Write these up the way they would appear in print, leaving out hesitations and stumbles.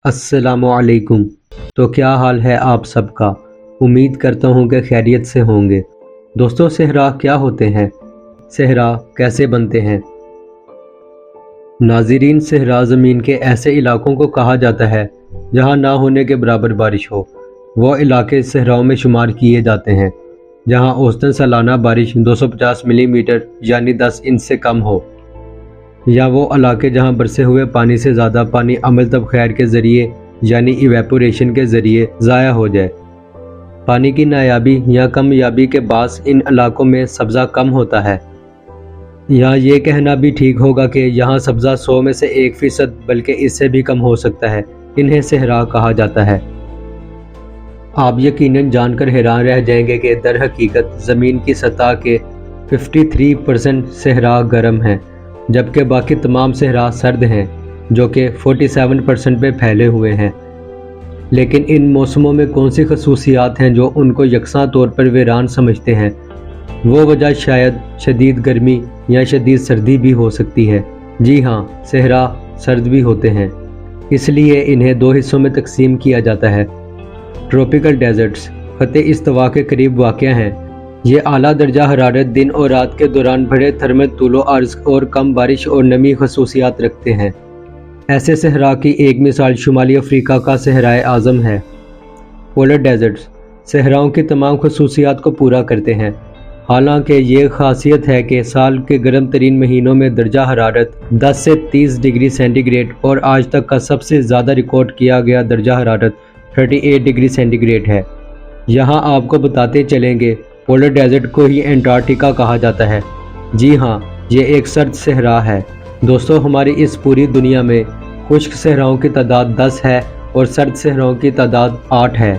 अस्सलामुअलैकुम। तो क्या हाल है आप सबका। उम्मीद करता हूँ कि खैरियत से होंगे। दोस्तों, सहरा क्या होते हैं, सहरा कैसे बनते हैं। नाज़रीन, सहरा ज़मीन के ऐसे इलाकों को कहा जाता है जहाँ ना होने के बराबर बारिश हो। वो इलाके सहराओं में शुमार किए जाते हैं जहाँ औसतन सालाना बारिश 250 मिलीमीटर यानी 10 इंच से कम हो, या वो इलाके जहां बरसे हुए पानी से ज़्यादा पानी अमल तब खैर के ज़रिए यानी इवेपोरेशन के ज़रिए ज़ाया हो जाए। पानी की नायाबी या कमयाबी के बास इन इलाकों में सब्ज़ा कम होता है, या ये कहना भी ठीक होगा कि यहाँ सब्ज़ा 100 में से 1% बल्कि इससे भी कम हो सकता है। इन्हें सहरा कहा जाता है। आप यकीनन जानकर हैरान रह जाएंगे कि दर हकीकत ज़मीन की सतह के 53% सहरा गर्म हैं, जबकि बाकी तमाम सहरा सर्द हैं जो कि 47% पे फैले हुए हैं। लेकिन इन मौसमों में कौन सी खसूसियात हैं जो उनको यकसा तौर पर वीरान समझते हैं। वो वजह शायद शदीद गर्मी या शदीद सर्दी भी हो सकती है। जी हाँ, सहरा सर्द भी होते हैं, इसलिए इन्हें दो हिस्सों में तकसीम किया जाता है। ट्रॉपिकल डेजर्ट्स खत्ते इस्तवा के करीब वाक़या हैं। ये आला दर्जा हरारत दिन और रात के दौरान बड़े थर्मल तूलो अर्ज़ और कम बारिश और नमी खसूसियात रखते हैं। ऐसे सहरा की एक मिसाल शुमाली अफ्रीका का सहराए आज़म है। पोलर डेजर्ट्स सहराओं की तमाम खसूसियात को पूरा करते हैं, हालांकि ये खासियत है कि साल के गर्म तरीन महीनों में दर्जा हरारत 10 से 30 डिग्री सेंटीग्रेड और आज तक का सबसे ज़्यादा रिकॉर्ड किया गया दर्जा हरारत 38 डिग्री सेंटीग्रेड है। यहाँ आपको बताते चलेंगे, पोलर डेजर्ट को ही एंटार्क्टिका कहा जाता है। जी हाँ, ये एक सर्द सहरा है। दोस्तों, हमारी इस पूरी दुनिया में खुश्क सहराओं की तादाद 10 है और सर्द सहराओं की तादाद 8 है।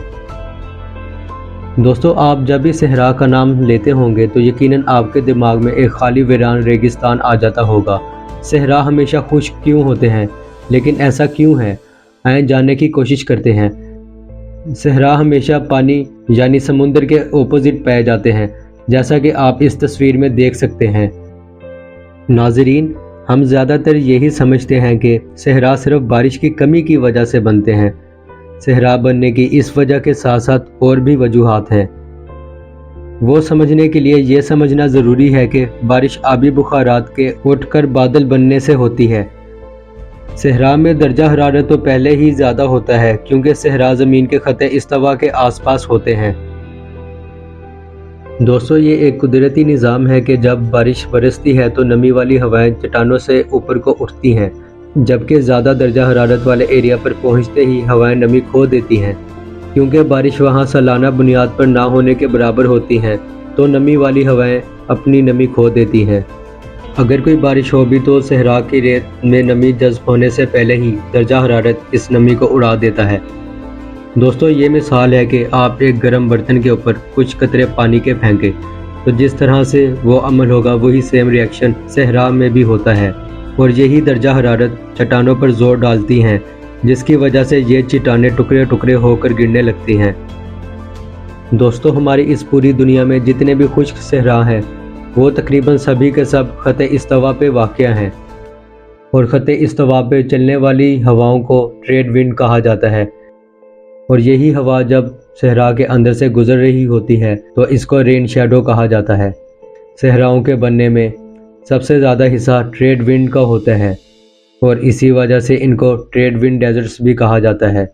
दोस्तों, आप जब भी सहरा का नाम लेते होंगे तो यकीनन आपके दिमाग में एक खाली वीरान रेगिस्तान आ जाता होगा। सहरा हमेशा खुश्क क्यों होते हैं, लेकिन ऐसा क्यों है, आइए जानने की कोशिश करते हैं। सहरा हमेशा पानी यानी समुद्र के ऑपोजिट पाए जाते हैं, जैसा कि आप इस तस्वीर में देख सकते हैं। नाजरीन, हम ज़्यादातर यही समझते हैं कि सहरा सिर्फ बारिश की कमी की वजह से बनते हैं। सहरा बनने की इस वजह के साथ साथ और भी वजूहात हैं। वो समझने के लिए ये समझना ज़रूरी है कि बारिश आबी बुखारात के उठकर बादल बनने से होती है। सहरा में दर्जा हरारत तो पहले ही ज़्यादा होता है क्योंकि सहरा ज़मीन के खत्ते इस्तवा के आसपास होते हैं। दोस्तों, ये एक कुदरती निज़ाम है कि जब बारिश बरसती है तो नमी वाली हवाएं चट्टानों से ऊपर को उठती हैं, जबकि ज़्यादा दर्जा हरारत वाले एरिया पर पहुंचते ही हवाएं नमी खो देती हैं। क्योंकि बारिश वहां सालाना बुनियाद पर ना होने के बराबर होती हैं, तो नमी वाली हवाएं अपनी नमी खो देती हैं। अगर कोई बारिश हो भी तो सहरा की रेत में नमी जज्ब होने से पहले ही दर्जा हरारत इस नमी को उड़ा देता है। दोस्तों, ये मिसाल है कि आप एक गर्म बर्तन के ऊपर कुछ कतरे पानी के फेंके तो जिस तरह से वो अमल होगा वही सेम रिएक्शन सहरा में भी होता है, और यही दर्जा हरारत चट्टानों पर जोर डालती हैं, जिसकी वजह से ये चट्टानें टुकड़े टुकड़े होकर गिरने लगती हैं। दोस्तों, हमारी इस पूरी दुनिया में जितने भी खुश्क सहरा हैं वो तकरीबन सभी के सब खत्ते इस्तवा पे वाक़या हैं, और खत्ते इस्तवा पे चलने वाली हवाओं को ट्रेड विंड कहा जाता है। और यही हवा जब सहरा के अंदर से गुजर रही होती है तो इसको रेन शैडो कहा जाता है। सहराओं के बनने में सबसे ज़्यादा हिस्सा ट्रेड विंड का होता है, और इसी वजह से इनको ट्रेड विंड डेजर्ट्स भी कहा जाता है।